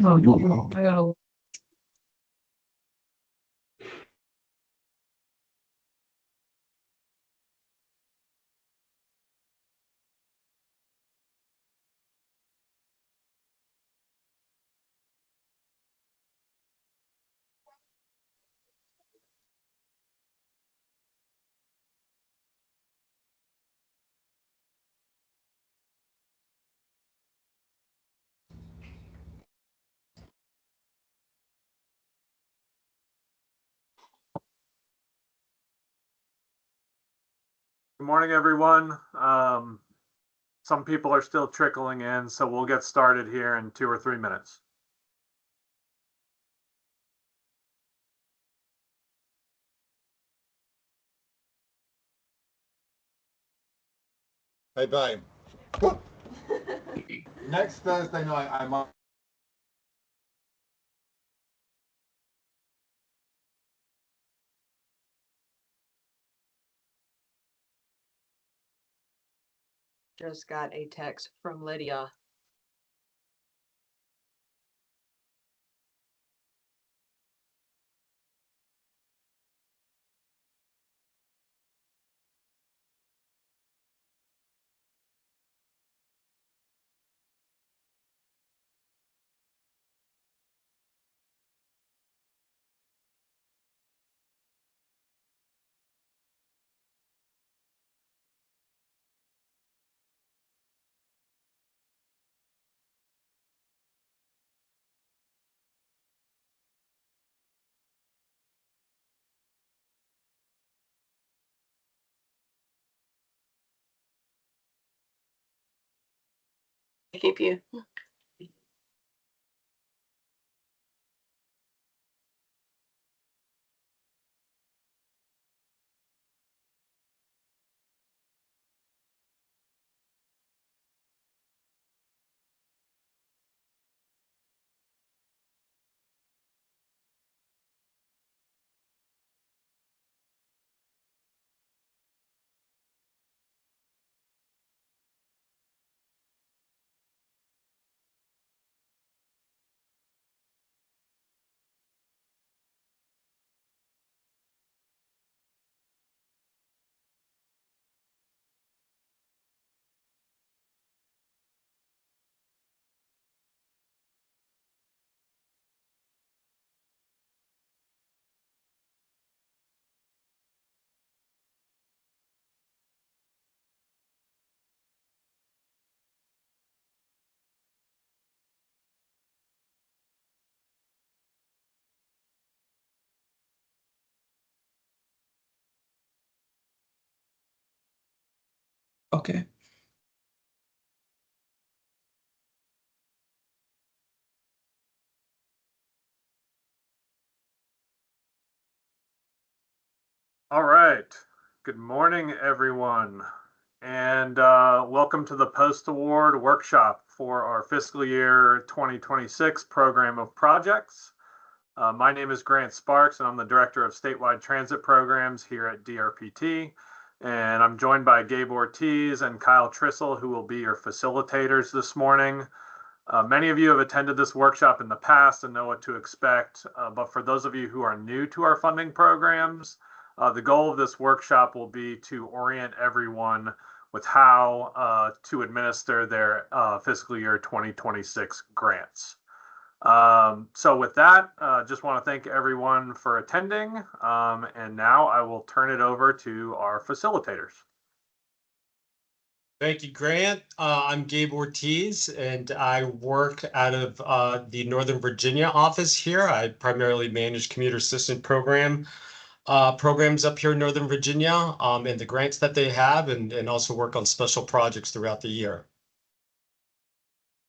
Oh, no. I gotta. Good morning, everyone. Some people are still trickling in, so we'll get started here in 2 or 3 minutes. Hey, babe. Next Thursday night, I'm Just got a text from Lydia. Keep you. Okay. All right. Good morning, everyone, and welcome to the Post-Award Workshop for our fiscal year 2026 program of projects. My name is Grant Sparks, and I'm the Director of Statewide Transit Programs here at DRPT. And I'm joined by Gabe Ortiz and Kyle Trissel, who will be your facilitators this morning. Many of you have attended this workshop in the past and know what to expect, but for those of you who are new to our funding programs, the goal of this workshop will be to orient everyone with how to administer their fiscal year 2026 grants. So with that, just want to thank everyone for attending, and now I will turn it over to our facilitators. Thank you, Grant. I'm Gabe Ortiz, and I work out of the Northern Virginia office here. I primarily manage commuter assistant programs up here in Northern Virginia, and the grants that they have, and also work on special projects throughout the year.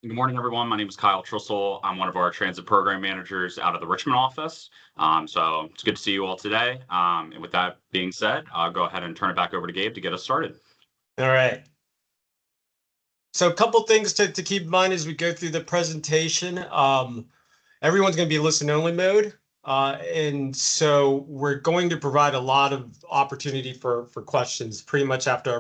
Good morning, everyone. My name is Kyle Trissel. I'm one of our transit program managers out of the Richmond office. So it's good to see you all today. And with that being said, I'll go ahead and turn it back over to Gabe to get us started. All right. So a couple things to keep in mind as we go through the presentation. Everyone's going to be listen-only mode. And so we're going to provide a lot of opportunity for questions pretty much after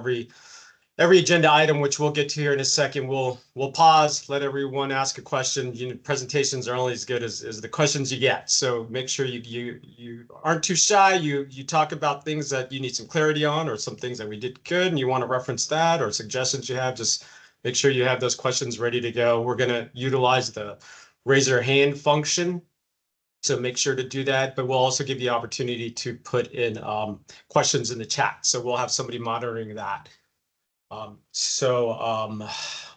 every agenda item, which we'll get to here in a second, we'll pause, let everyone ask a question. Presentations are only as good as the questions you get. So make sure you aren't too shy. You talk about things that you need some clarity on, or some things that we did good and you want to reference that, or suggestions you have. Just make sure you have those questions ready to go. We're going to utilize the raise your hand function. So make sure to do that, but we'll also give you the opportunity to put in questions in the chat. So we'll have somebody monitoring that.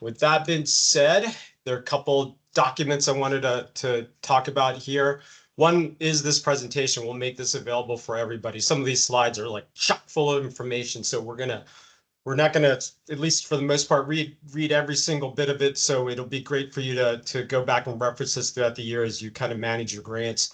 With that being said, there are a couple documents I wanted to talk about here. One is this presentation. We'll make this available for everybody. Some of these slides are like chock full of information, so we're not gonna, at least for the most part, read every single bit of it. So it'll be great for you to go back and reference this throughout the year as you kind of manage your grants.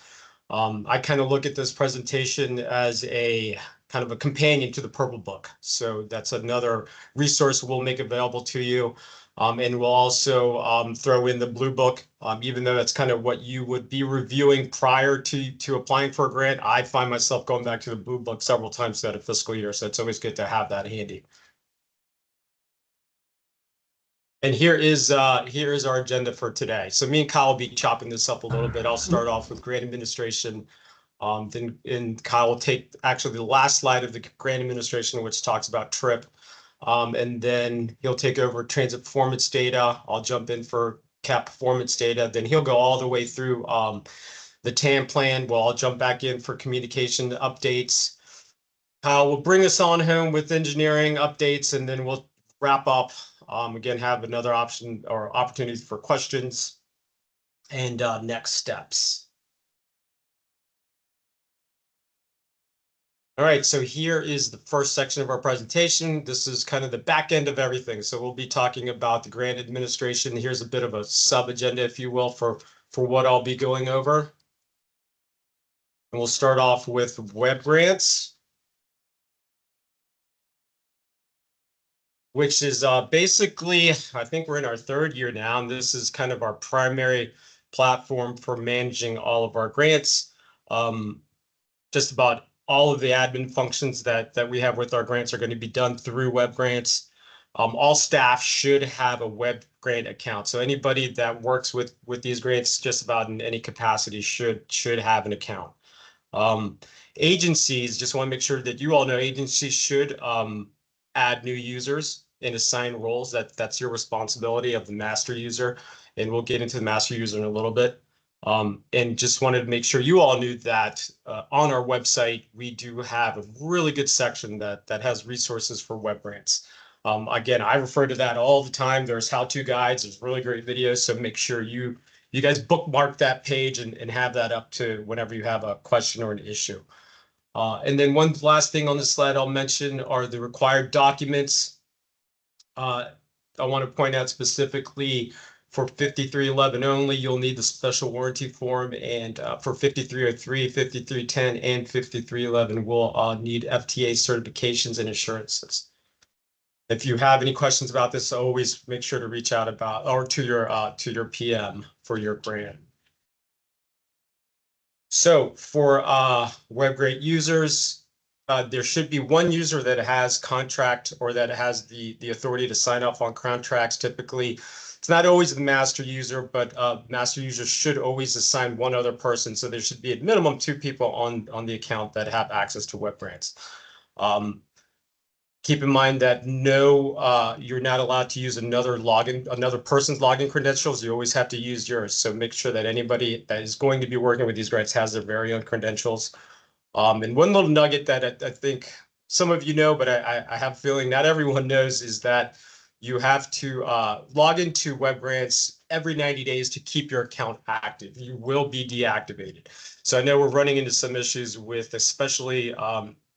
I kind of look at this presentation as a kind of a companion to the Purple Book. So that's another resource we'll make available to you. And we'll also throw in the Blue Book, even though that's kind of what you would be reviewing prior to applying for a grant. I find myself going back to the Blue Book several times throughout a fiscal year, so it's always good to have that handy. And here is our agenda for today. So me and Kyle will be chopping this up a little bit. I'll start off with grant administration. Then Kyle will take actually the last slide of the grant administration, which talks about TRIP. And then he'll take over transit performance data. I'll jump in for CAP performance data. Then he'll go all the way through the TAM plan. Well, I'll jump back in for communication updates. Kyle will bring us on home with engineering updates, and then we'll wrap up. Again, have another option or opportunities for questions and next steps. All right, so here is the first section of our presentation. This is kind of the back end of everything. So we'll be talking about the grant administration. Here's a bit of a sub-agenda, if you will, for what I'll be going over. And we'll start off with web grants, which is basically, I think we're in our third year now, and this is kind of our primary platform for managing all of our grants. Just about all of the admin functions that we have with our grants are going to be done through web grants. All staff should have a web grant account. So anybody that works with these grants just about in any capacity should have an account. Agencies, just want to make sure that you all know agencies should add new users and assign roles. That's your responsibility of the master user. And we'll get into the master user in a little bit. And just wanted to make sure you all knew that on our website, we do have a really good section that has resources for web grants. Again, I refer to that all the time. There's how-to guides, there's really great videos. So make sure you guys bookmark that page and have that up to whenever you have a question or an issue. And then one last thing on this slide I'll mention are the required documents. I want to point out specifically for 5311 only, you'll need the special warranty form, and for 5303, 5310, and 5311, we'll need FTA certifications and assurances. If you have any questions about this, always make sure to reach out about or to your PM for your grant. So for web grant users, there should be one user that has contract or that has the authority to sign off on contracts. Typically, it's not always the master user, but master users should always assign one other person. So there should be at minimum 2 people on the account that have access to web grants. Keep in mind that you're not allowed to use another person's login credentials. You always have to use yours. So make sure that anybody that is going to be working with these grants has their very own credentials. And one little nugget that I think some of you know, but I have a feeling not everyone knows, is that you have to log into web grants every 90 days to keep your account active. You will be deactivated. So I know we're running into some issues with especially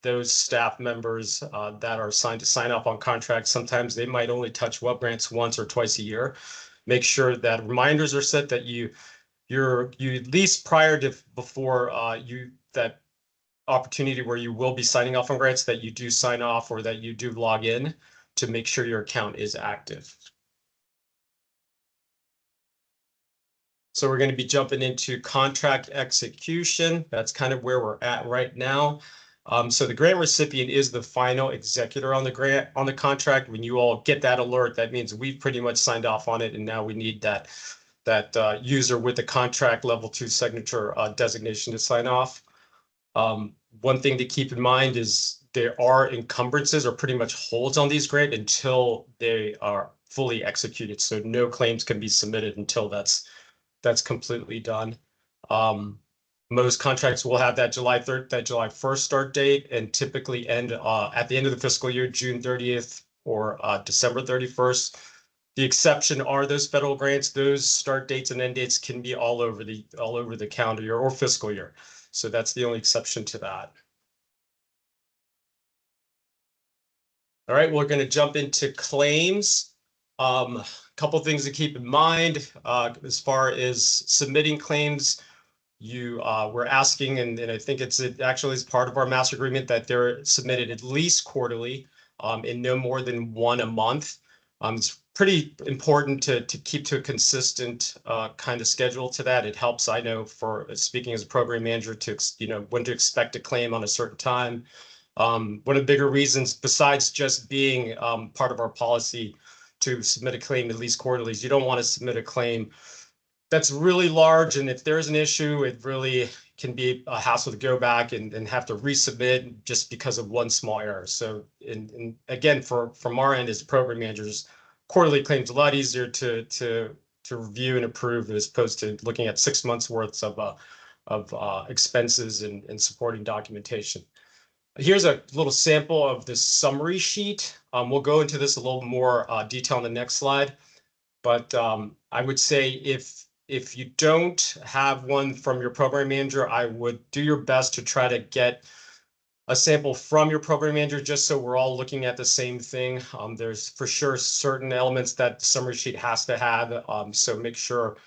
those staff members that are assigned to sign up on contracts. Sometimes they might only touch web grants once or twice a year. Make sure that reminders are set that you at least prior to before that opportunity where you will be signing off on grants, that you do sign off or that you do log in to make sure your account is active. So we're going to be jumping into contract execution. That's kind of where we're at right now. So the grant recipient is the final executor on the grant, on the contract. When you all get that alert, that means we've pretty much signed off on it, and now we need that user with the contract level 2 signature designation to sign off. One thing to keep in mind is there are encumbrances or pretty much holds on these grants until they are fully executed. So no claims can be submitted until that's completely done. Most contracts will have that July 1st start date and typically end at the end of the fiscal year, June 30th or December 31st. The exception are those federal grants. Those start dates and end dates can be all over the calendar year or fiscal year. So that's the only exception to that. All right, we're going to jump into claims. A couple things to keep in mind as far as submitting claims. We're asking, and I think it actually is part of our master agreement, that they're submitted at least quarterly and no more than one a month. It's pretty important to keep to a consistent kind of schedule to that. It helps, I know, for speaking as a program manager, to when to expect a claim on a certain time. One of the bigger reasons, besides just being part of our policy to submit a claim at least quarterly, is you don't want to submit a claim that's really large, and if there's an issue, it really can be a hassle to go back and have to resubmit just because of one small error. So, and again, from our end as program managers, quarterly claims a lot easier to review and approve as opposed to looking at 6 months worth of expenses and supporting documentation. Here's a little sample of this summary sheet. We'll go into this a little more detail on the next slide, but I would say if you don't have one from your program manager, I would do your best to try to get a sample from your program manager, just so we're all looking at the same thing. There's for sure certain elements that the summary sheet has to have. So make sure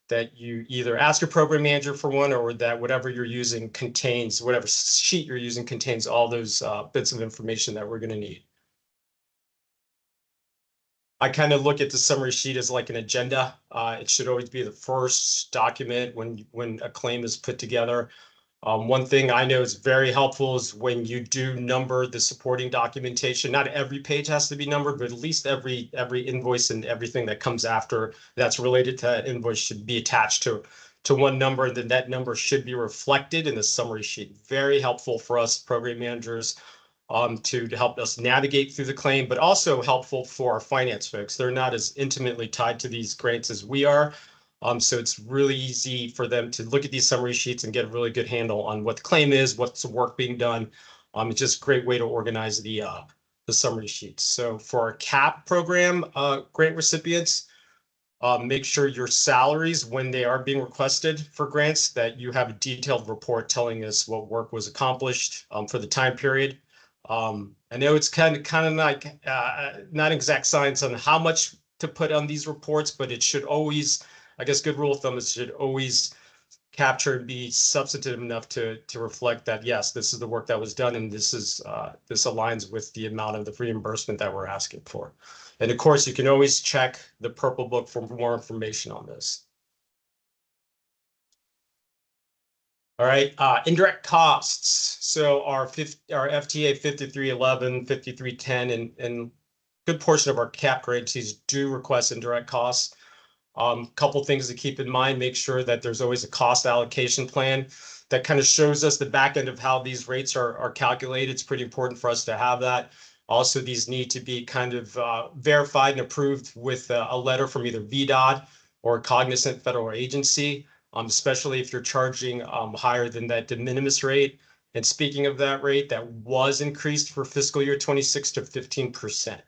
that you either ask your program manager for one, or that whatever you're using contains, whatever sheet you're using contains all those bits of information that we're going to need. I kind of look at the summary sheet as like an agenda. It should always be the first document when a claim is put together. One thing I know is very helpful is when you do number the supporting documentation. Not every page has to be numbered, but at least every invoice and everything that comes after that's related to that invoice should be attached to one number, and then that number should be reflected in the summary sheet. Very helpful for us program managers to help us navigate through the claim, but also helpful for our finance folks. They're not as intimately tied to these grants as we are. So it's really easy for them to look at these summary sheets and get a really good handle on what the claim is, what's the work being done. It's just a great way to organize the summary sheets. So for our CAP program grant recipients, make sure your salaries, when they are being requested for grants, that you have a detailed report telling us what work was accomplished for the time period. I know it's kind of like not exact science on how much to put on these reports, but it should always, I guess, good rule of thumb is it should always capture and be substantive enough to reflect that, yes, this is the work that was done, and this aligns with the amount of the reimbursement that we're asking for. And of course, you can always check the Purple Book for more information on this. All right, indirect costs. So our FTA 5311, 5310, and good portion of our CAP grantees do request indirect costs. Couple things to keep in mind: make sure that there's always a cost allocation plan that kind of shows us the back end of how these rates are calculated. It's pretty important for us to have that. Also, these need to be kind of verified and approved with a letter from either VDOT or a cognizant federal agency, especially if you're charging higher than that de minimis rate. And speaking of that rate, that was increased for fiscal year 26 to 15%.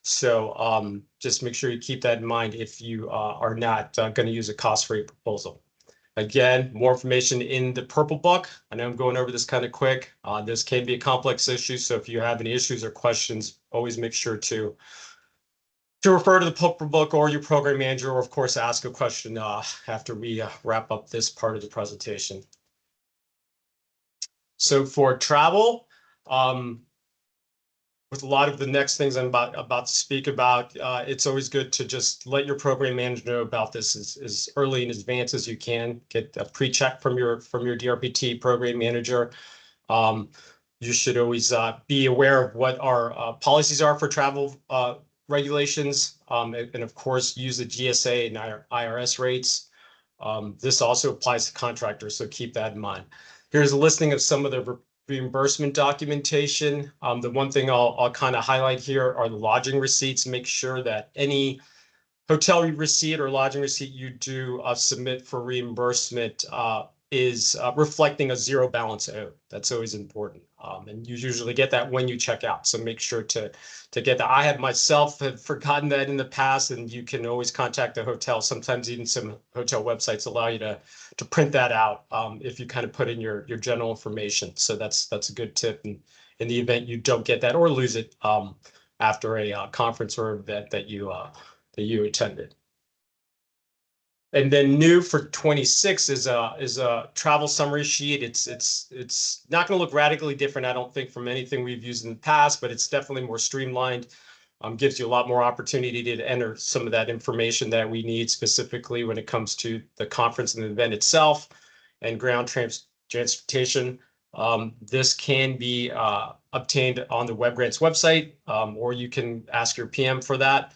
So just make sure you keep that in mind if you are not going to use a cost rate proposal. Again, more information in the Purple Book. I know I'm going over this kind of quick. This can be a complex issue, so if you have any issues or questions, always make sure to refer to the Purple Book or your program manager, or of course ask a question after we wrap up this part of the presentation. So for travel, with a lot of the next things I'm about to speak about, it's always good to just let your program manager know about this as early in advance as you can. Get a pre-check from your DRPT program manager. you should always be aware of what our policies are for travel regulations, and of course, use the GSA and IRS rates. This also applies to contractors, so keep that in mind. Here's a listing of some of the reimbursement documentation. The one thing I'll kind of highlight here are the lodging receipts. Make sure that any hotel receipt or lodging receipt you do submit for reimbursement is reflecting a zero balance owed. That's always important. And you usually get that when you check out. So make sure to get that. I have myself have forgotten that in the past, and you can always contact the hotel. Sometimes even some hotel websites allow you to print that out if you kind of put in your general information. So that's a good tip in the event you don't get that or lose it after a conference or event that you attended. And then new for 26 is a travel summary sheet. It's not going to look radically different, I don't think, from anything we've used in the past, but it's definitely more streamlined. Gives you a lot more opportunity to enter some of that information that we need specifically when it comes to the conference and the event itself and ground transportation. This can be obtained on the WebGrants website, or you can ask your PM for that.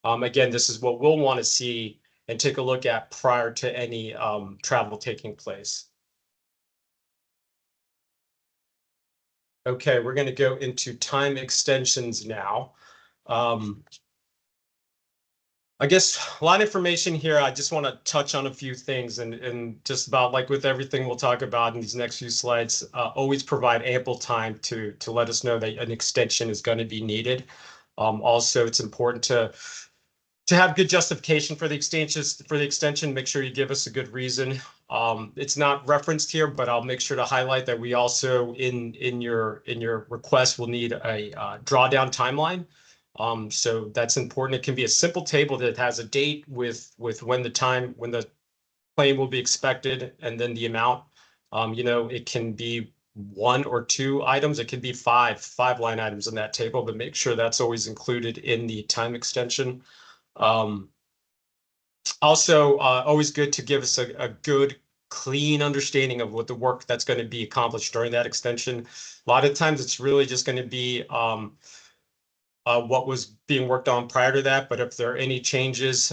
Again, this is what we'll want to see and take a look at prior to any travel taking place. Okay, we're going to go into time extensions now. I guess a lot of information here. I just want to touch on a few things and just about like with everything we'll talk about in these next few slides, always provide ample time to let us know that an extension is going to be needed. Also, it's important to have good justification for the extension. Make sure you give us a good reason. It's not referenced here, but I'll make sure to highlight that we also in your request will need a drawdown timeline. So that's important. It can be a simple table that has a date with when the claim will be expected and then the amount. It can be one or two items. It can be five line items in that table, but make sure that's always included in the time extension. Also, always good to give us a good, clean understanding of what the work that's going to be accomplished during that extension. A lot of times it's really just going to be what was being worked on prior to that. But if there are any changes,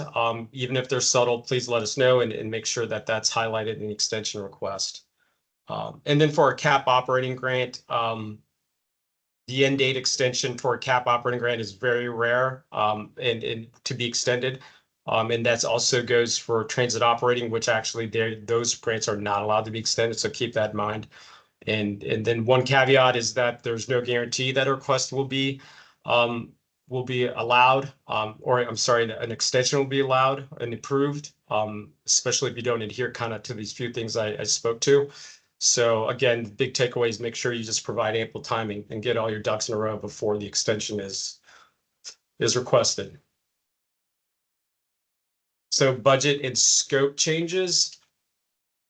even if they're subtle, please let us know and make sure that that's highlighted in the extension request. And then for a CAP operating grant, the end date extension for a CAP operating grant is very rare and to be extended. And that also goes for transit operating, which actually those grants are not allowed to be extended. So keep that in mind. And then one caveat is that there's no guarantee that a request will be allowed, or I'm sorry, an extension will be allowed and approved, especially if you don't adhere kind of to these few things I spoke to. So again, the big takeaway is make sure you just provide ample timing and get all your ducks in a row before the extension is requested. So budget and scope changes.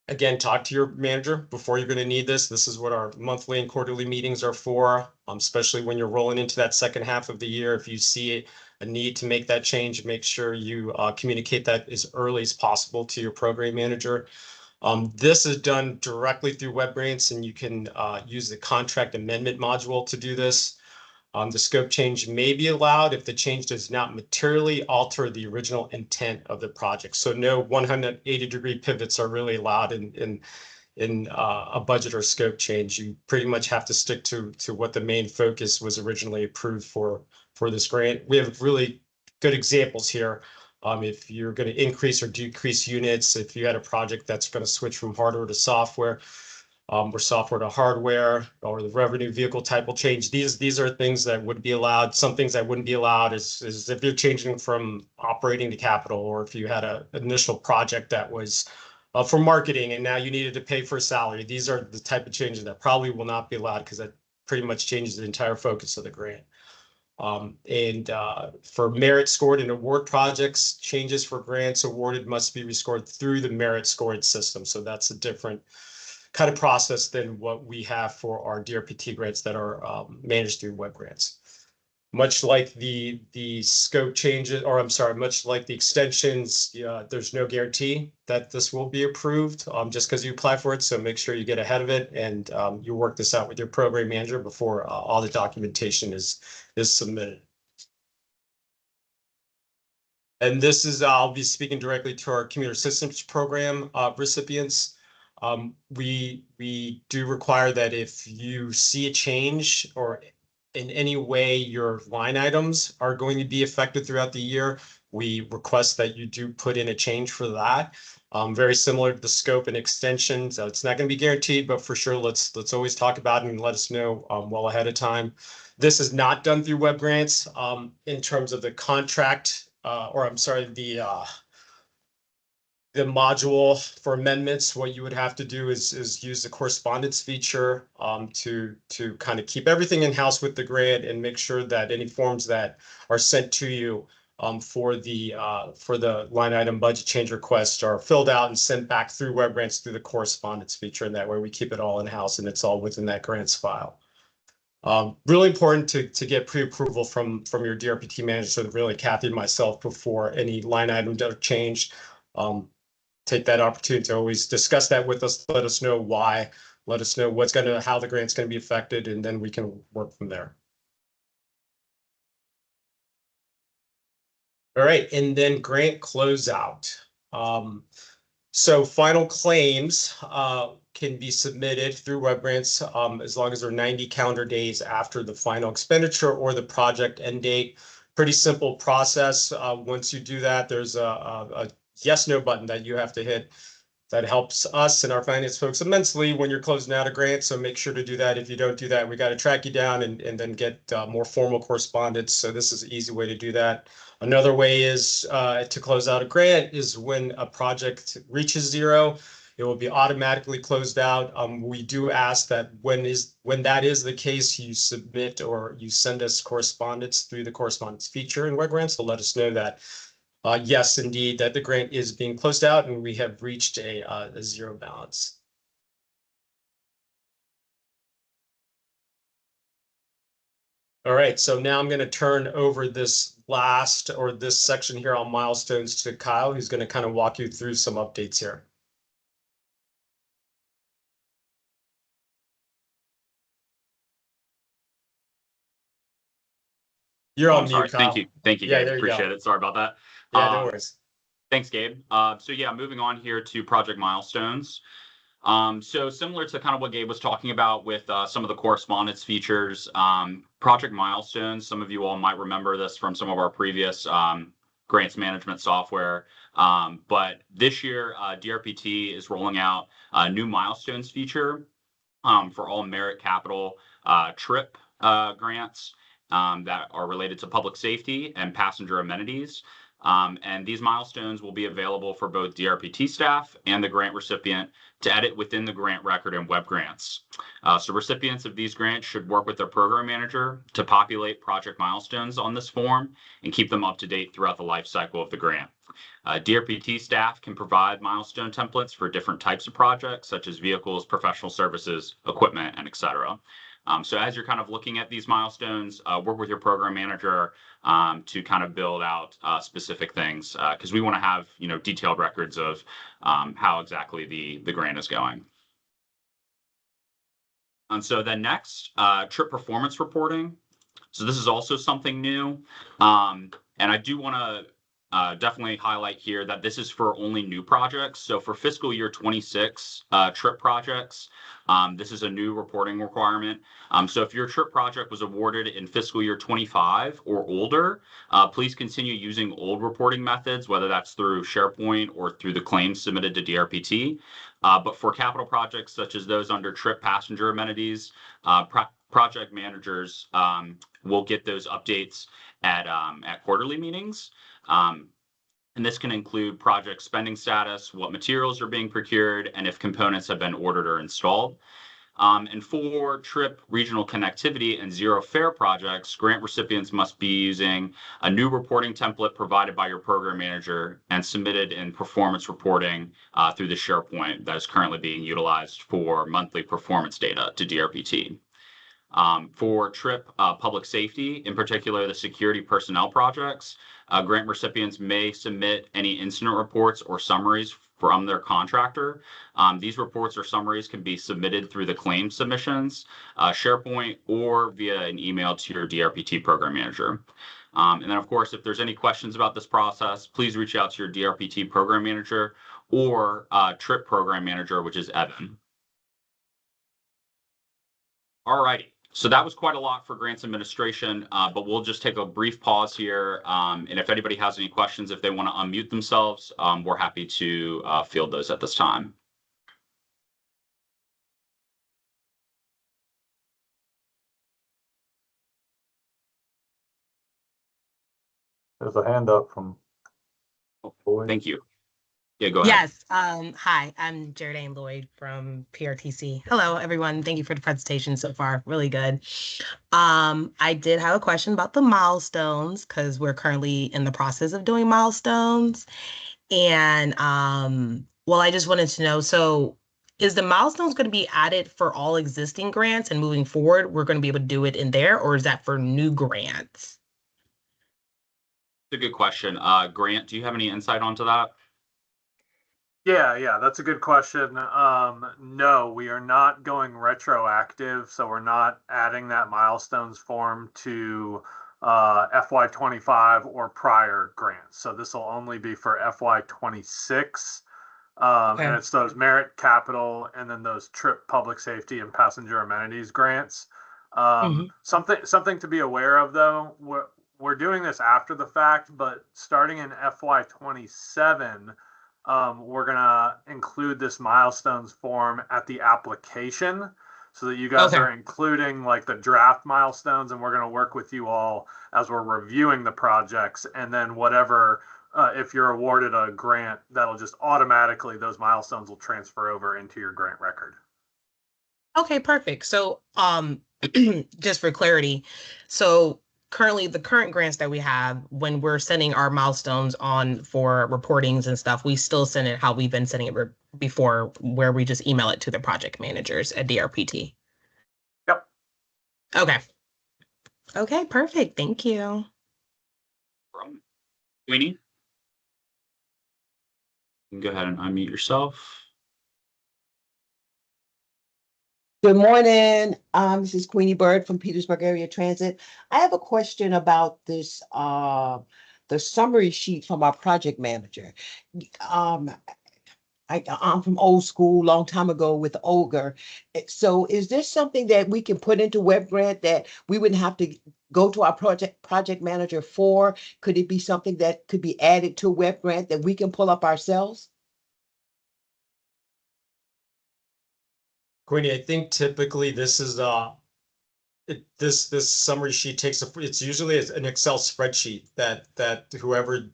Again, talk to your manager before you're going to need this. This is what our monthly and quarterly meetings are for, especially when you're rolling into that second half of the year. If you see a need to make that change, make sure you communicate that as early as possible to your program manager. This is done directly through WebGrants, and you can use the contract amendment module to do this. The scope change may be allowed if the change does not materially alter the original intent of the project. So no 180-degree pivots are really allowed in a budget or scope change. You pretty much have to stick to what the main focus was originally approved for this grant. We have really good examples here. If you're going to increase or decrease units, if you had a project that's going to switch from hardware to software, or software to hardware, or the revenue vehicle type will change. These are things that would be allowed. Some things that wouldn't be allowed is if you're changing from operating to capital, or if you had an initial project that was for marketing and now you needed to pay for a salary. These are the type of changes that probably will not be allowed because that pretty much changes the entire focus of the grant. For merit scored and award projects, changes for grants awarded must be rescored through the merit scored system. So that's a different kind of process than what we have for our DRPT grants that are managed through WebGrants. Much like the scope changes, or I'm sorry, much like the extensions, there's no guarantee that this will be approved just because you apply for it. So make sure you get ahead of it and you work this out with your program manager before all the documentation is submitted. And this is, I'll be speaking directly to our commuter systems program recipients. We do require that if you see a change or in any way your line items are going to be affected throughout the year, we request that you do put in a change for that. Very similar to the scope and extension. So it's not going to be guaranteed, but for sure, let's always talk about it and let us know well ahead of time. This is not done through web grants in terms of the contract, or I'm sorry, the module for amendments. What you would have to do is use the correspondence feature to kind of keep everything in house with the grant and make sure that any forms that are sent to you for the line item budget change requests are filled out and sent back through web grants through the correspondence feature, and that way we keep it all in house and it's all within that grants file. Really important to get pre-approval from your DRPT manager, so really Kathy and myself, before any line items are changed. Take that opportunity to always discuss that with us. Let us know why. Let us know how the grant's going to be affected, and then we can work from there. All right, and then grant closeout. So final claims can be submitted through web grants as long as they're 90 calendar days after the final expenditure or the project end date. Pretty simple process. Once you do that, there's a yes/no button that you have to hit. That helps us and our finance folks immensely when you're closing out a grant. So make sure to do that. If you don't do that, we got to track you down and then get more formal correspondence. So this is an easy way to do that. Another way is to close out a grant is when a project reaches zero, it will be automatically closed out. We do ask that when that is the case, you submit or you send us correspondence through the correspondence feature in web grants to let us know that yes, indeed, that the grant is being closed out and we have reached a zero balance. All right, so now I'm going to turn over this section here on milestones to Kyle, who's going to kind of walk you through some updates here. You're on mute, Kyle. Thank you, Yeah, Gabe. there you Appreciate go. it. Sorry about that. Yeah, no worries. Thanks, Gabe. So yeah, moving on here to project milestones. So similar to kind of what Gabe was talking about with some of the correspondence features, project milestones, some of you all might remember this from some of our previous grants management software. But this year, DRPT is rolling out a new milestones feature for all merit capital TRIP grants that are related to public safety and passenger amenities. And these milestones will be available for both DRPT staff and the grant recipient to edit within the grant record in web grants. So recipients of these grants should work with their program manager to populate project milestones on this form and keep them up to date throughout the life cycle of the grant. DRPT staff can provide milestone templates for different types of projects, such as vehicles, professional services, equipment, and etc. So as you're kind of looking at these milestones, work with your program manager to kind of build out specific things, because we want to have detailed records of how exactly the grant is going. And so then next, trip performance reporting. So this is also something new, and I do want to definitely highlight here that this is for only new projects. So for fiscal year 26 trip projects, this is a new reporting requirement. So if your trip project was awarded in fiscal year 25 or older, please continue using old reporting methods, whether that's through SharePoint or through the claims submitted to DRPT. But for capital projects such as those under trip passenger amenities, project managers will get those updates at quarterly meetings. And this can include project spending status, what materials are being procured, and if components have been ordered or installed. And for trip regional connectivity and zero fare projects, grant recipients must be using a new reporting template provided by your program manager and submitted in performance reporting through the SharePoint that is currently being utilized for monthly performance data to DRPT. For TRIP public safety, in particular the security personnel projects, grant recipients may submit any incident reports or summaries from their contractor. These reports or summaries can be submitted through the claim submissions, SharePoint, or via an email to your DRPT program manager. And then, of course, if there's any questions about this process, please reach out to your DRPT program manager or TRIP program manager, which is Evan. All righty. So that was quite a lot for grants administration, but we'll just take a brief pause here. And if anybody has any questions, if they want to unmute themselves, we're happy to field those at this time. There's a hand up from. Thank you. Yeah, go ahead. Yes. Hi, I'm Jaredane Lloyd from PRTC. Hello, everyone. Thank you for the presentation so far. Really good. I did have a question about the milestones because we're currently in the process of doing milestones. And well, I just wanted to know, so is the milestones going to be added for all existing grants and moving forward, we're going to be able to do it in there, or is that for new grants? It's a good question. Grant, do you have any insight onto that? Yeah, that's a good question. No, we are not going retroactive, so we're not adding that milestones form to FY25 or prior grants. So this will only be for FY26. Okay. And it's those merit capital and then those TRIP public safety and passenger amenities grants. Something to be aware of though, we're doing this after the fact, but starting in FY27, we're gonna include this milestones form at the application so that you guys are including like the draft milestones, and we're gonna work with you all as we're reviewing the projects, and then whatever, if you're awarded a grant, that'll just automatically, those milestones will transfer over into your grant record. Okay, perfect. So just for clarity, so currently the current grants that we have, when we're sending our milestones on for reportings and stuff, we still send it how we've been sending it before, where we just email it to the project managers at DRPT. Yep. Okay, perfect. Thank you. Queenie? You can go ahead and unmute yourself. Good morning. This is Queenie Bird from Petersburg Area Transit. I have a question about this, the summary sheet from our project manager. I'm from old school, long time ago with Olga. So is this something that we can put into WebGrant that we wouldn't have to go to our project manager for? Could it be something that could be added to WebGrant that we can pull up ourselves? Queenie, I think typically this is this summary sheet takes it's usually an Excel spreadsheet that whoever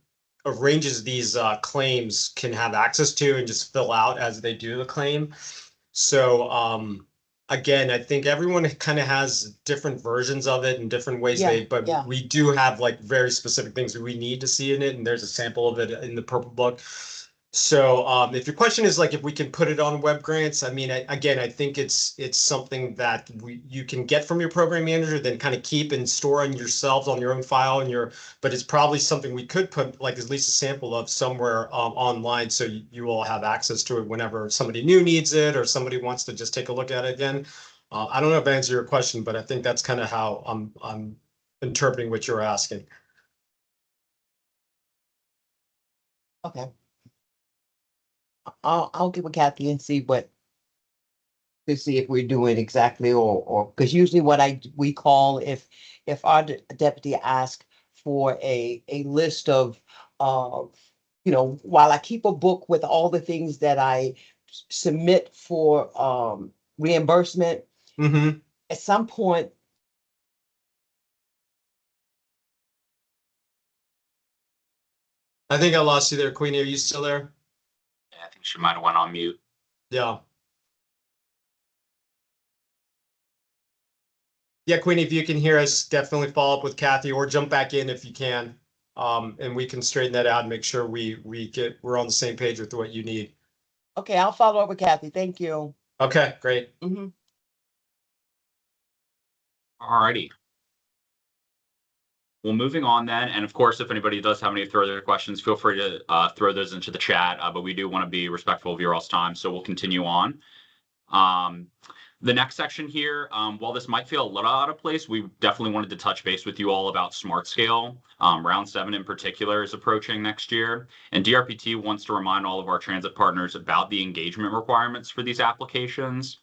arranges these claims can have access to and just fill out as they do the claim. So again, I think everyone kind of has different versions of it and different ways we do have like very specific things that we need to see in it, and there's a sample of it in the purple book. So if your question is like if we can put it on web grants, I mean, again, I think it's something that you can get from your program manager, then kind of keep and store on yourselves on your own file but it's probably something we could put like at least a sample of somewhere online, so you all have access to it whenever somebody new needs it or somebody wants to just take a look at it again. I don't know if I answered your question, but I think that's kind of how I'm interpreting what you're asking. Okay. I'll get with Kathy and see if we're doing exactly or because usually what we call if our deputy asks for a list of while I keep a book with all the things that I submit for reimbursement, at some point. I think I lost you there, Queenie. Are you still there? Yeah, I think she might have went on mute. Yeah. Yeah, Queenie, if you can hear us, definitely follow up with Kathy or jump back in if you can. And we can straighten that out and make sure we're on the same page with what you need. Okay, I'll follow up with Kathy. Thank you. Okay, great. Alrighty. Well, moving on then, and of course, if anybody does have any further questions, feel free to throw those into the chat. But we do want to be respectful of your all's time, so we'll continue on. The next section here, while this might feel a little out of place, we definitely wanted to touch base with you all about Smart Scale. Round 7 in particular is approaching next year, and DRPT wants to remind all of our transit partners about the engagement requirements for these applications.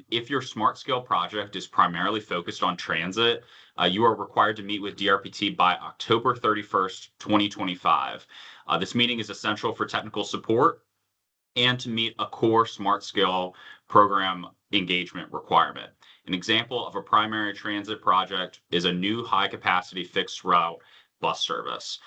If your Smart Scale project is primarily focused on transit, you are required to meet with DRPT by October 31st, 2025. This meeting is essential for technical support and to meet a core Smart Scale program engagement requirement. An example of a primary transit project is a new high-capacity fixed route bus service.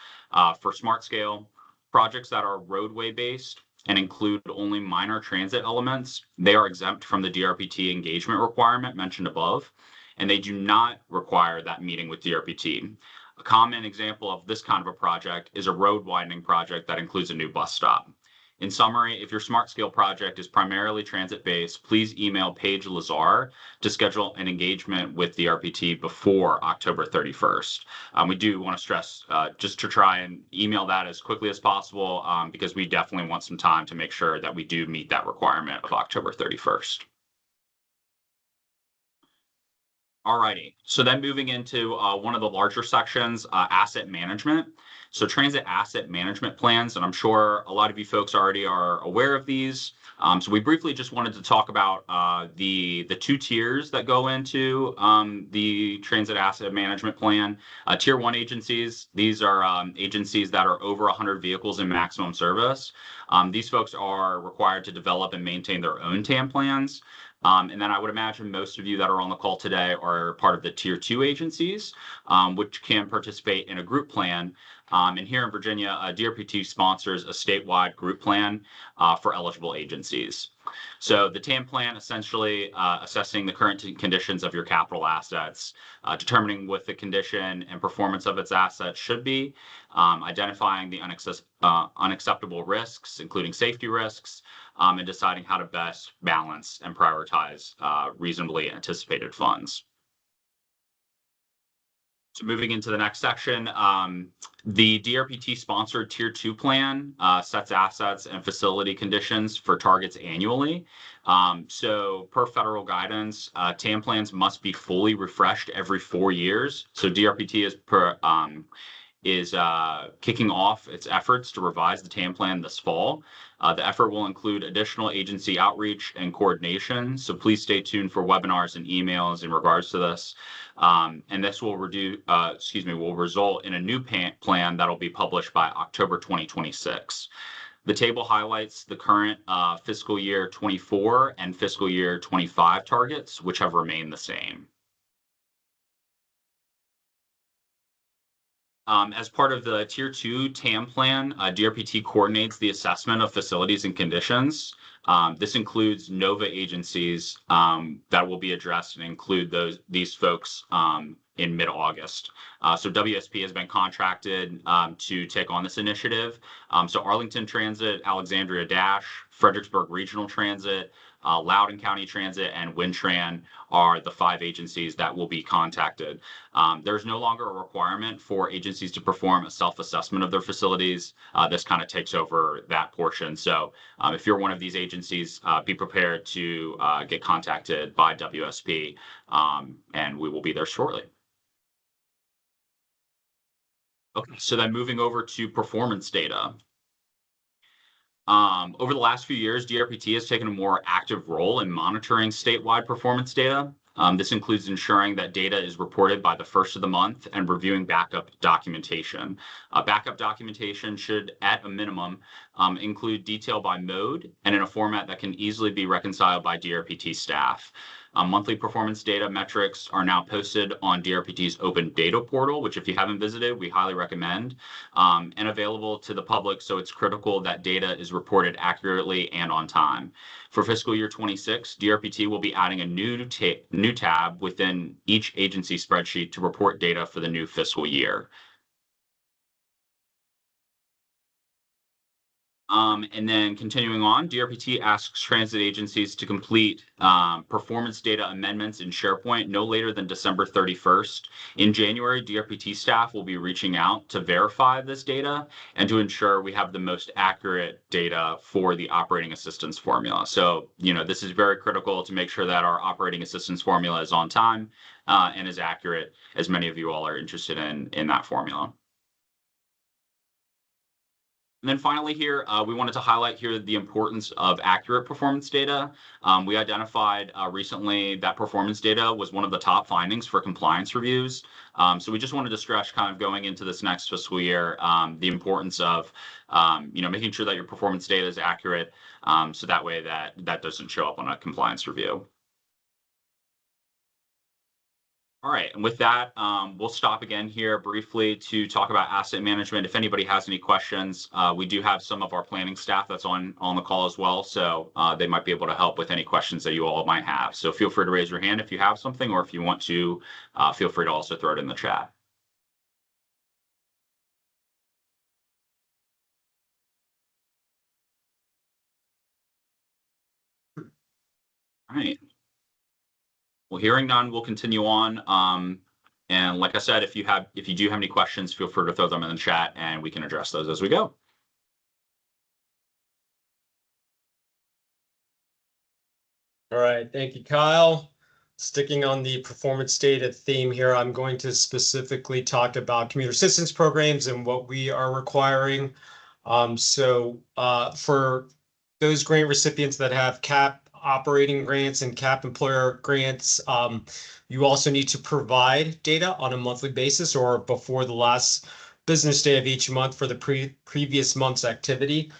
For Smart Scale, projects that are roadway-based and include only minor transit elements, they are exempt from the DRPT engagement requirement mentioned above, and they do not require that meeting with DRPT. A common example of this kind of a project is a road widening project that includes a new bus stop. In summary, if your Smart Scale project is primarily transit-based, please email Paige Lazar to schedule an engagement with the RPT before October 31st. We do want to stress just to try and email that as quickly as possible because we definitely want some time to make sure that we do meet that requirement of October 31st. Alrighty, so then moving into one of the larger sections, asset management. So transit asset management plans, and I'm sure a lot of you folks already are aware of these. So we briefly just wanted to talk about the two tiers that go into the transit asset management plan. Tier 1 agencies, these are agencies that are over 100 vehicles in maximum service. These folks are required to develop and maintain their own TAM plans. And then I would imagine most of you that are on the call today are part of the Tier 2 agencies, which can participate in a group plan. And here in Virginia, DRPT sponsors a statewide group plan for eligible agencies. So the TAM plan essentially assessing the current conditions of your capital assets, determining what the condition and performance of its assets should be, identifying the unacceptable risks, including safety risks, and deciding how to best balance and prioritize reasonably anticipated funds. So moving into the next section, the DRPT-sponsored Tier 2 plan sets assets and facility conditions for targets annually. So per federal guidance, TAM plans must be fully refreshed every 4 years. So DRPT is kicking off its efforts to revise the TAM plan this fall. The effort will include additional agency outreach and coordination, so please stay tuned for webinars and emails in regards to this. And this will result in a new plan that will be published by October 2026. The table highlights the current fiscal year 24 and fiscal year 25 targets, which have remained the same. As part of the Tier 2 TAM plan, DRPT coordinates the assessment of facilities and conditions. This includes NOVA agencies that will be addressed and include these folks in mid-August. So WSP has been contracted to take on this initiative. So Arlington Transit, Alexandria Dash, Fredericksburg Regional Transit, Loudoun County Transit, and Wintran are the 5 agencies that will be contacted. There's no longer a requirement for agencies to perform a self-assessment of their facilities. This kind of takes over that portion. So if you're one of these agencies, be prepared to get contacted by WSP, and we will be there shortly. Okay, so then moving over to performance data. Over the last few years, DRPT has taken a more active role in monitoring statewide performance data. This includes ensuring that data is reported by the first of the month and reviewing backup documentation. Backup documentation should, at a minimum, include detail by mode and in a format that can easily be reconciled by DRPT staff. Monthly performance data metrics are now posted on DRPT's open data portal, which if you haven't visited, we highly recommend, and available to the public, so it's critical that data is reported accurately and on time. For fiscal year 26, DRPT will be adding a new tab within each agency spreadsheet to report data for the new fiscal year. And then continuing on, DRPT asks transit agencies to complete performance data amendments in SharePoint no later than December 31st. In January, DRPT staff will be reaching out to verify this data and to ensure we have the most accurate data for the operating assistance formula. So, this is very critical to make sure that our operating assistance formula is on time and is accurate, as many of you all are interested in that formula. And then finally here, we wanted to highlight here the importance of accurate performance data. We identified recently that performance data was one of the top findings for compliance reviews. So we just wanted to stress kind of going into this next fiscal year, the importance of, making sure that your performance data is accurate, so that way that doesn't show up on a compliance review. All right, and with that, we'll stop again here briefly to talk about asset management. If anybody has any questions, we do have some of our planning staff that's on the call as well, so they might be able to help with any questions that you all might have. So feel free to raise your hand if you have something, or if you want to, feel free to also throw it in the chat. All right. Well, hearing none, we'll continue on. And like I said, if you do have any questions, feel free to throw them in the chat and we can address those as we go. All right, thank you, Kyle. Sticking on the performance data theme here, I'm going to specifically talk about commuter assistance programs and what we are requiring. For those grant recipients that have CAP operating grants and CAP employer grants, you also need to provide data on a monthly basis or before the last business day of each month for the previous month's activity.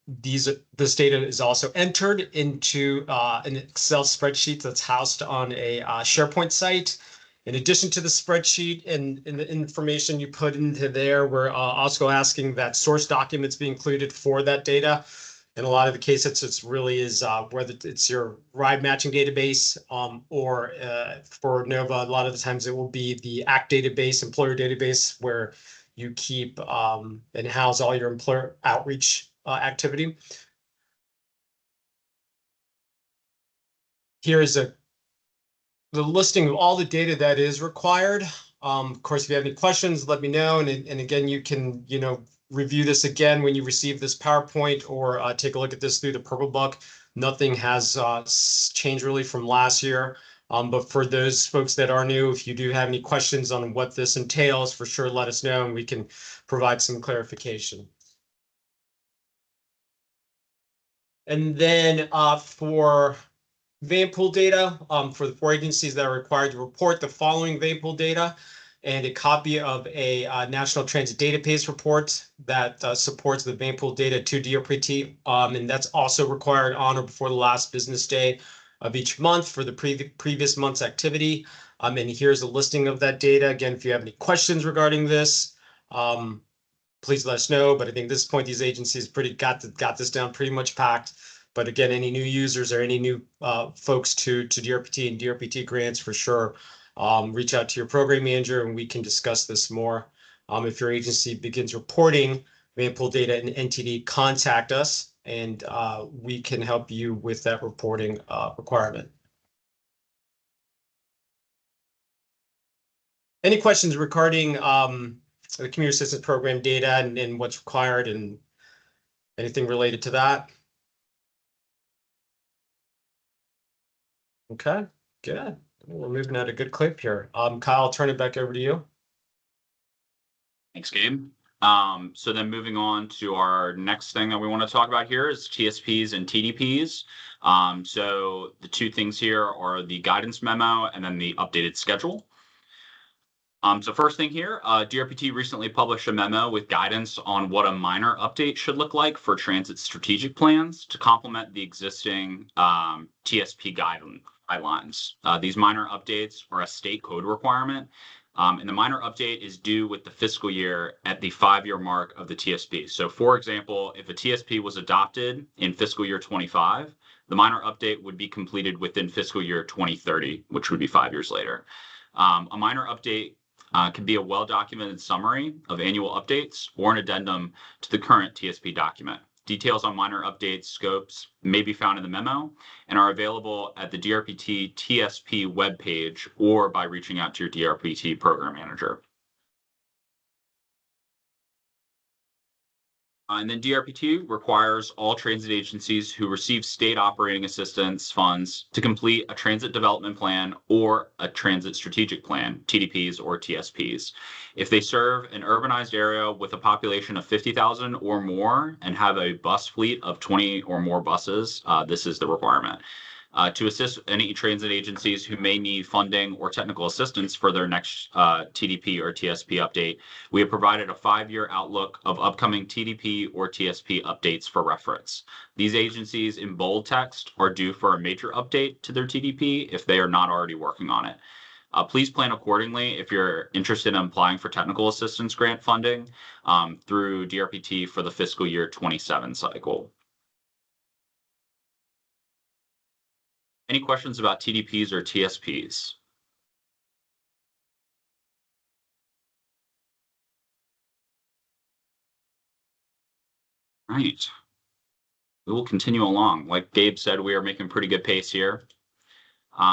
This data is also entered into an Excel spreadsheet that's housed on a SharePoint site. In addition to the spreadsheet and the information you put into there, we're also asking that source documents be included for that data. In a lot of the cases, it's really is whether it's your ride matching database or for Nova, a lot of the times it will be the ACT database, employer database, where you keep and house all your employer outreach activity. Here is the listing of all the data that is required. Of course, if you have any questions, let me know. And again, you can, review this again when you receive this PowerPoint or take a look at this through the Purple Book. Nothing has changed really from last year. But for those folks that are new, if you do have any questions on what this entails, for sure, let us know and we can provide some clarification. And then for van pool data, for the 4 agencies that are required to report the following van pool data, and a copy of a National Transit Database report that supports the van pool data to DRPT. And that's also required on or before the last business day of each month for the previous month's activity. And here's a listing of that data. Again, if you have any questions regarding this, please let us know. But I think at this point, these agencies got this down pretty much packed. But again, any new users or any new folks to DRPT and DRPT grants, for sure, reach out to your program manager and we can discuss this more. If your agency begins reporting van pool data in NTD, contact us and we can help you with that reporting requirement. Any questions regarding the commuter assistance program data and what's required and anything related to that? Okay, good. We're moving at a good clip here. Kyle, I'll turn it back over to you. Thanks, Gabe. So then moving on to our next thing that we want to talk about here is TSPs and TDPs. So the two things here are the guidance memo and then the updated schedule. So first thing here, DRPT recently published a memo with guidance on what a minor update should look like for transit strategic plans to complement the existing TSP guidelines. These minor updates are a state code requirement, and the minor update is due with the fiscal year at the 5-year mark of the TSP. So for example, if a TSP was adopted in fiscal year 25, the minor update would be completed within fiscal year 2030, which would be 5 years later. A minor update can be a well-documented summary of annual updates or an addendum to the current TSP document. Details on minor updates, scopes may be found in the memo and are available at the DRPT TSP webpage or by reaching out to your DRPT program manager. And then DRPT requires all transit agencies who receive state operating assistance funds to complete a transit development plan or a transit strategic plan, TDPs or TSPs. If they serve an urbanized area with a population of 50,000 or more and have a bus fleet of 20 or more buses, this is the requirement. To assist any transit agencies who may need funding or technical assistance for their next TDP or TSP update, we have provided a 5-year outlook of upcoming TDP or TSP updates for reference. These agencies in bold text are due for a major update to their TDP if they are not already working on it. Please plan accordingly if you're interested in applying for technical assistance grant funding through DRPT for the fiscal year 27 cycle. Any questions about TDPs or TSPs? Right. We will continue along. Like Gabe said, we are making pretty good pace here.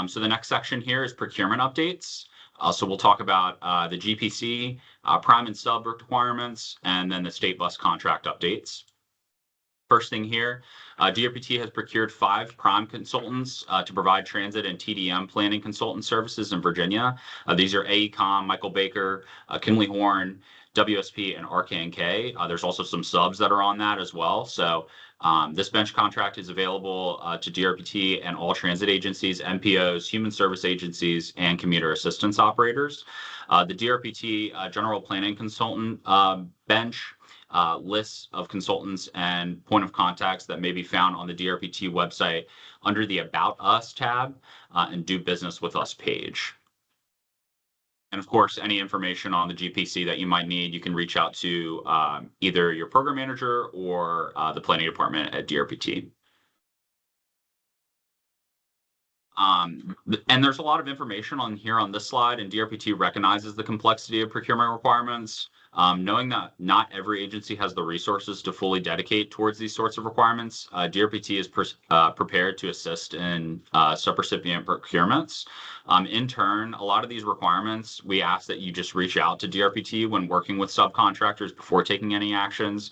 So the next section here is procurement updates. So we'll talk about the GPC, prime and sub requirements, and then the state bus contract updates. First thing here, DRPT has procured 5 prime consultants to provide transit and TDM planning consultant services in Virginia. These are AECOM, Michael Baker, Kinley Horn, WSP, and RK&K. There's also some subs that are on that as well. So this bench contract is available to DRPT and all transit agencies, MPOs, human service agencies, and commuter assistance operators. The DRPT General Planning Consultant bench lists of consultants and point of contacts that may be found on the DRPT website under the About Us tab and Do Business With Us page. And of course, any information on the GPC that you might need, you can reach out to either your program manager or the planning department at DRPT. And there's a lot of information on here on this slide, and DRPT recognizes the complexity of procurement requirements. Knowing that not every agency has the resources to fully dedicate towards these sorts of requirements, DRPT is prepared to assist in subrecipient procurements. In turn, a lot of these requirements, we ask that you just reach out to DRPT when working with subcontractors before taking any actions.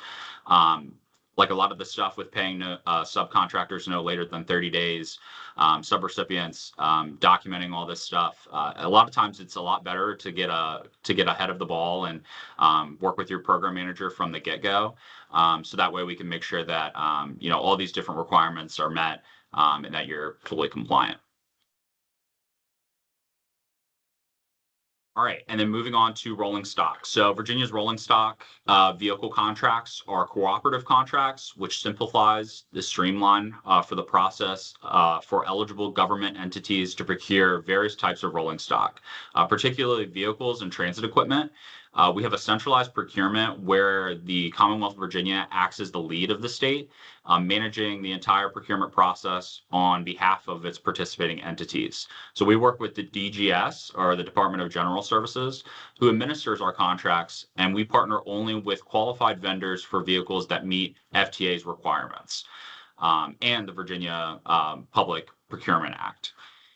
Like a lot of the stuff with paying subcontractors no later than 30 days, subrecipients, documenting all this stuff. A lot of times it's a lot better to get ahead of the ball and work with your program manager from the get-go. So that way we can make sure that all these different requirements are met and that you're fully compliant. All right, and then moving on to rolling stock. So Virginia's rolling stock vehicle contracts are cooperative contracts, which simplifies the streamline for the process for eligible government entities to procure various types of rolling stock, particularly vehicles and transit equipment. We have a centralized procurement where the Commonwealth of Virginia acts as the lead of the state, managing the entire procurement process on behalf of its participating entities. So we work with the DGS, or the Department of General Services, who administers our contracts, and we partner only with qualified vendors for vehicles that meet FTA's requirements and the Virginia Public Procurement Act.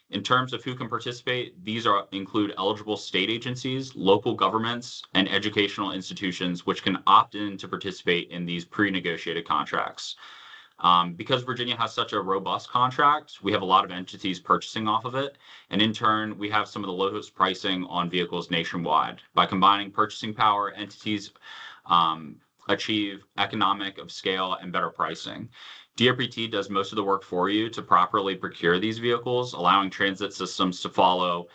In terms of who can participate, these include eligible state agencies, local governments, and educational institutions, which can opt in to participate in these pre-negotiated contracts. Because Virginia has such a robust contract, we have a lot of entities purchasing off of it. And in turn, we have some of the lowest pricing on vehicles nationwide. By combining purchasing power, entities achieve economic of scale and better pricing. DRPT does most of the work for you to properly procure these vehicles, allowing transit systems to follow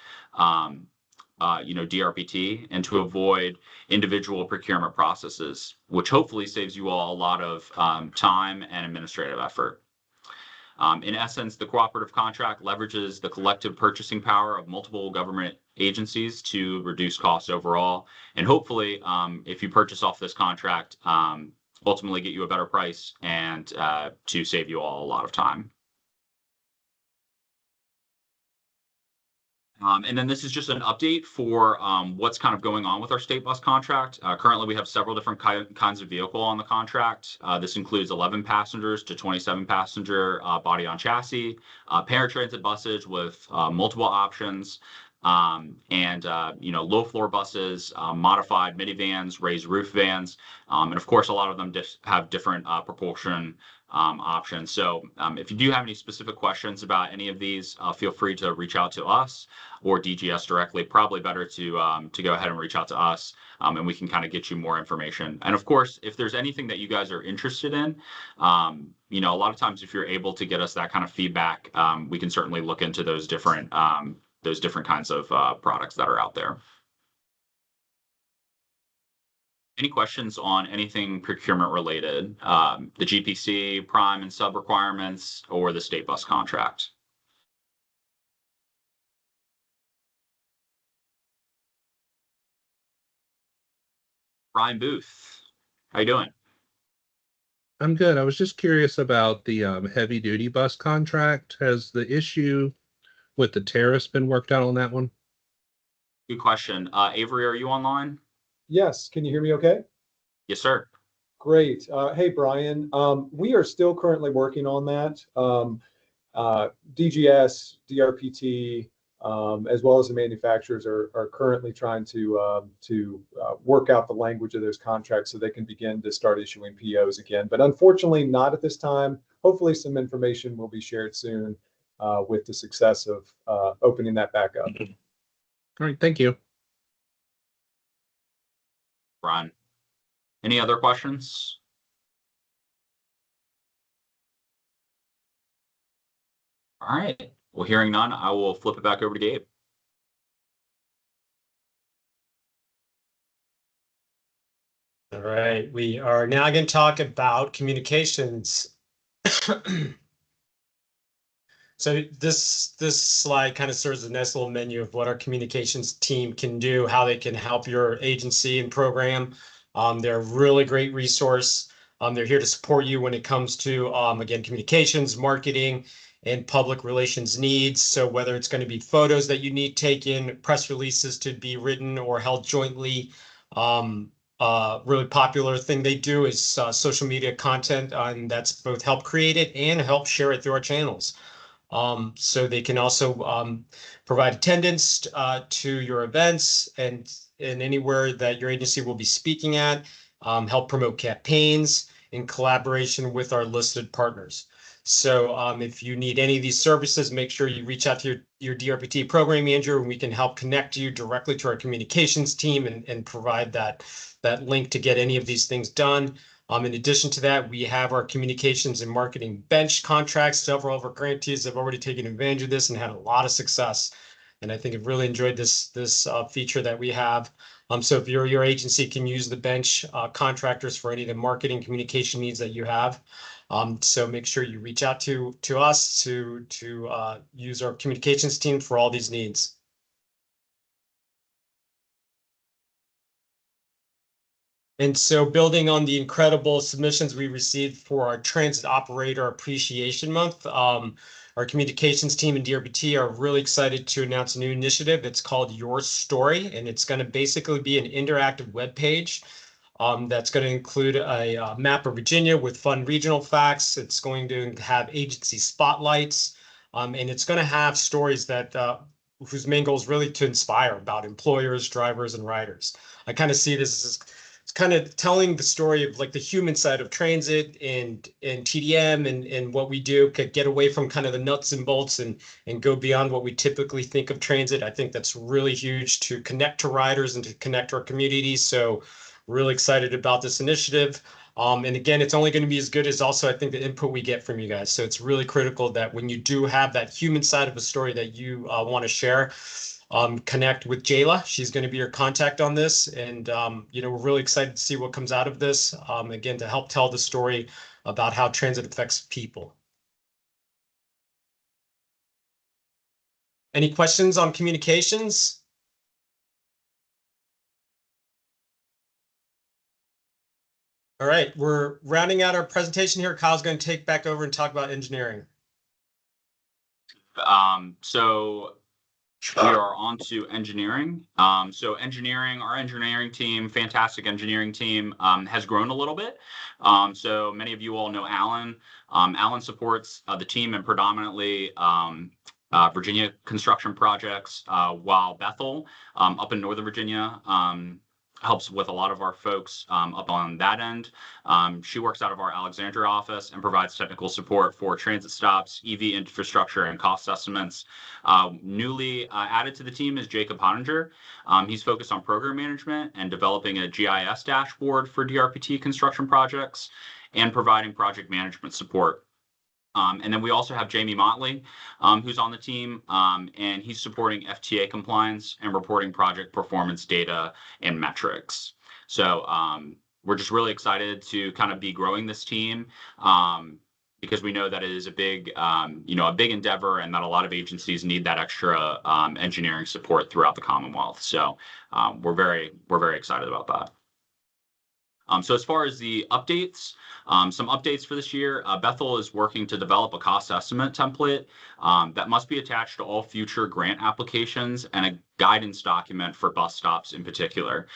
DRPT and to avoid individual procurement processes, which hopefully saves you all a lot of time and administrative effort. In essence, the cooperative contract leverages the collective purchasing power of multiple government agencies to reduce costs overall. And hopefully, if you purchase off this contract, ultimately get you a better price and to save you all a lot of time. And then this is just an update for what's kind of going on with our state bus contract. Currently, we have several different kinds of vehicle on the contract. This includes 11 passengers to 27 passenger body on chassis, paratransit buses with multiple options, and low floor buses, modified minivans, raised roof vans, and of course, a lot of them have different propulsion options. So if you do have any specific questions about any of these, feel free to reach out to us or DGS directly. Probably better to go ahead and reach out to us, and we can kind of get you more information. And of course, if there's anything that you guys are interested in, a lot of times if you're able to get us that kind of feedback, we can certainly look into those different kinds of products that are out there. Any questions on anything procurement related, the GPC, prime and sub requirements, or the state bus contract? Brian Booth, how you doing? I'm good. I was just curious about the heavy duty bus contract. Has the issue with the tariffs been worked out on that one? Good question. Avery, are you online? Yes, can you hear me okay? Yes, sir. Great. Hey, Brian. We are still currently working on that. DGS, DRPT, as well as the manufacturers are currently trying to work out the language of those contracts so they can begin to start issuing POs again. But unfortunately, not at this time. Hopefully, some information will be shared soon with the success of opening that back up. All right, thank you. Brian, any other questions? All right. Well, hearing none, I will flip it back over to Gabe. All right, we are now going to talk about communications. So this slide kind of serves as a nice little menu of what our communications team can do, how they can help your agency and program. They're a really great resource. They're here to support you when it comes to, again, communications, marketing, and public relations needs. So whether it's going to be photos that you need taken, press releases to be written or held jointly, really popular thing they do is social media content, and that's both help create it and help share it through our channels. So they can also provide attendance to your events and anywhere that your agency will be speaking at, help promote campaigns in collaboration with our listed partners. So if you need any of these services, make sure you reach out to your DRPT program manager, and we can help connect you directly to our communications team and provide that link to get any of these things done. In addition to that, we have our communications and marketing bench contracts. Several of our grantees have already taken advantage of this and had a lot of success. And I think I've really enjoyed this feature that we have. So if your agency can use the bench contractors for any of the marketing communication needs that you have. So make sure you reach out to us to use our communications team for all these needs. And so building on the incredible submissions we received for our Transit Operator Appreciation Month, our communications team and DRPT are really excited to announce a new initiative. It's called Your Story, and it's going to basically be an interactive web page that's going to include a map of Virginia with fun regional facts. It's going to have agency spotlights, and it's going to have stories that whose main goal is really to inspire about employers, drivers, and riders. I kind of see this as it's kind of telling the story of like the human side of transit and TDM and what we do, could get away from kind of the nuts and bolts and go beyond what we typically think of transit. I think that's really huge to connect to riders and to connect to our communities. So really excited about this initiative. And again, it's only going to be as good as also, I think, the input we get from you guys. So it's really critical that when you do have that human side of a story that you want to share, connect with Jayla. She's going to be your contact on this. And, we're really excited to see what comes out of this, again, to help tell the story about how transit affects people. Any questions on communications? All right, we're rounding out our presentation here. Kyle's going to take back over and talk about engineering. So We are on to engineering. So engineering, our engineering team, fantastic engineering team, has grown a little bit. So many of you all know Alan. Alan supports the team and predominantly Virginia construction projects, while Bethel, up in Northern Virginia, helps with a lot of our folks up on that end. She works out of our Alexandria office and provides technical support for transit stops, EV infrastructure, and cost estimates. Newly added to the team is Jacob Honninger. He's focused on program management and developing a GIS dashboard for DRPT construction projects and providing project management support. And then we also have Jamie Motley, who's on the team, and he's supporting FTA compliance and reporting project performance data and metrics. So we're just really excited to kind of be growing this team because we know that it is a big, a big endeavor, and that a lot of agencies need that extra engineering support throughout the Commonwealth. So we're very excited about that. So as far as the updates, some updates for this year, Bethel is working to develop a cost estimate template that must be attached to all future grant applications and a guidance document for bus stops in particular.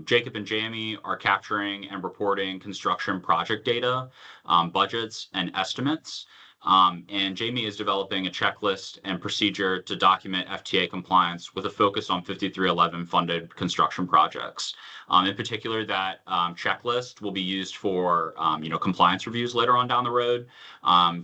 Jacob and Jamie are capturing and reporting construction project data, budgets, and estimates. And Jamie is developing a checklist and procedure to document FTA compliance with a focus on 5311 funded construction projects. In particular, that checklist will be used for compliance reviews later on down the road.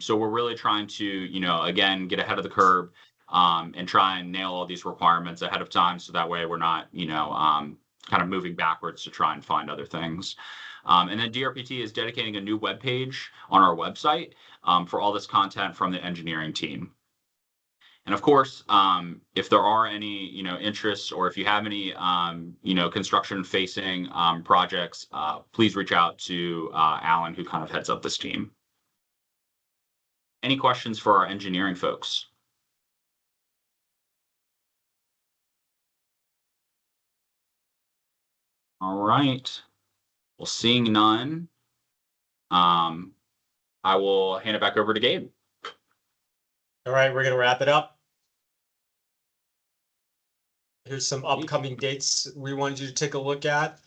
So we're really trying to again get ahead of the curve and try and nail all these requirements ahead of time, so that way we're not kind of moving backwards to try and find other things. And then DRPT is dedicating a new webpage on our website for all this content from the engineering team. And of course, if there are any interests, or if you have any construction facing projects, please reach out to Alan, who kind of heads up this team. Any questions for our engineering folks? All right. Well, seeing none, I will hand it back over to Gabe. All right, we're going to wrap it up. Here's some upcoming dates we wanted you to take a look at.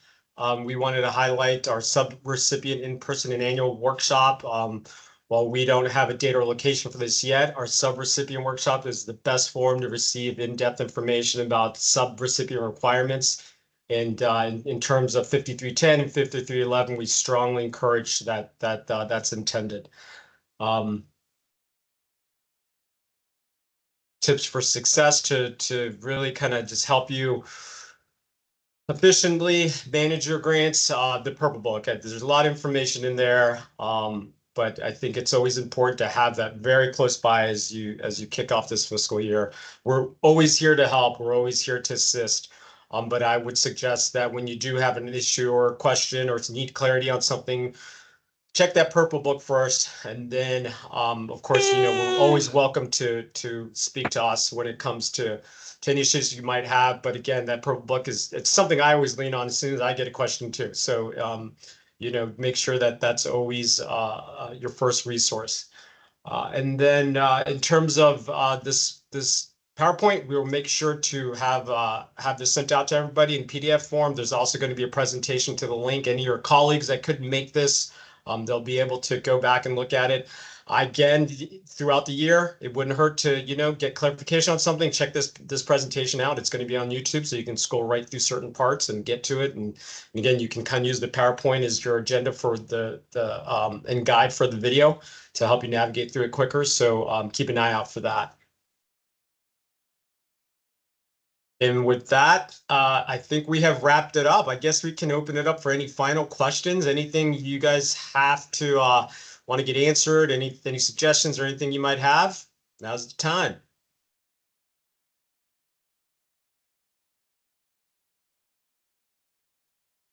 We wanted to highlight our sub-recipient in-person and annual workshop. While we don't have a date or location for this yet, our sub-recipient workshop is the best forum to receive in-depth information about sub-recipient requirements. And in terms of 5310 and 5311, we strongly encourage that's intended. Tips for success to really kind of just help you efficiently manage your grants. The Purple Book, there's a lot of information in there, but I think it's always important to have that very close by as you kick off this fiscal year. We're always here to help. We're always here to assist. But I would suggest that when you do have an issue or question or need clarity on something, check that Purple Book first, and then of course we're always welcome to speak to us when it comes to any issues you might have. But again, that Purple Book it's something I always lean on as soon as I get a question too. So make sure that that's always your first resource. And then in terms of this PowerPoint, we will make sure to have this sent out to everybody in PDF form. There's also going to be a presentation to the link. Any of your colleagues that couldn't make this, they'll be able to go back and look at it. Again, throughout the year, it wouldn't hurt to get clarification on something. Check this presentation out. It's going to be on YouTube, so you can scroll right through certain parts and get to it. And again, you can kind of use the PowerPoint as your agenda for and guide for the video to help you navigate through it quicker. So keep an eye out for that. And with that, I think we have wrapped it up. I guess we can open it up for any final questions. Anything you guys have to want to get answered? Any suggestions or anything you might have? Now's the time.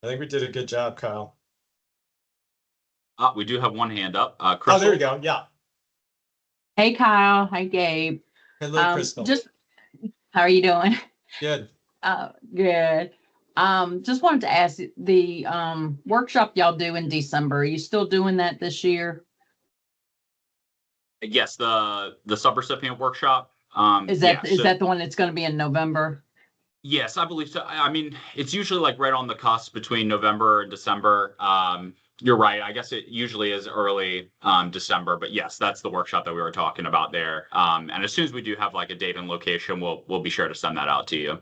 I think we did a good job, Kyle. We do have one hand up. Crystal. Oh, there you go. Yeah. Hey, Kyle. Hi, Gabe. Hello, Crystal. How are you doing? Good. Good. Just wanted to ask the workshop y'all do in December. Are you still doing that this year? Yes, the subrecipient workshop. Is yeah, that so- the one that's gonna be in November? Yes, I believe so. I mean, it's usually like right on the cusp between November and December. You're right. I guess it usually is early December, but yes, that's the workshop that we were talking about there. And as soon as we do have like a date and location, we'll be sure to send that out to you.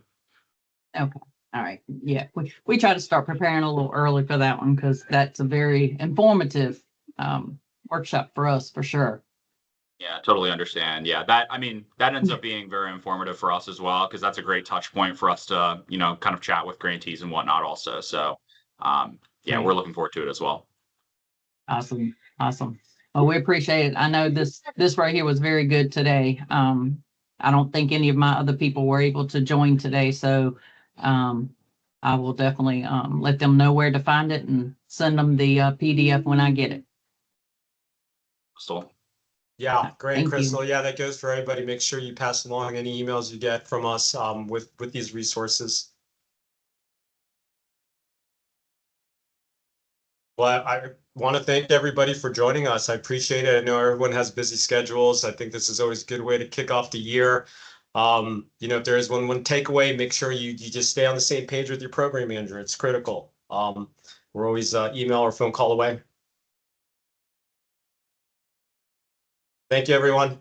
Okay, all right, yeah, we try to start preparing a little early for that one, because that's a very informative workshop for us, for sure. Yeah, totally understand. Yeah, I mean, that ends up being very informative for us as well, because that's a great touch point for us to, kind of chat with grantees and whatnot also. So, yeah, we're Great. looking forward to it as well. Awesome, awesome. Well, we appreciate it. I know this right here was very good today. I don't think any of my other people were able to join today, so I will definitely let them know where to find it and send them the PDF when I get it. Crystal. Yeah, great, Thank you. Crystal. Yeah, that goes for everybody. Make sure you pass along any emails you get from us with these resources. Well, I want to thank everybody for joining us. I appreciate it. I know everyone has busy schedules. I think this is always a good way to kick off the year. If there is one takeaway, make sure you just stay on the same page with your program manager. It's critical. We're always email or phone call away. Thank you, everyone.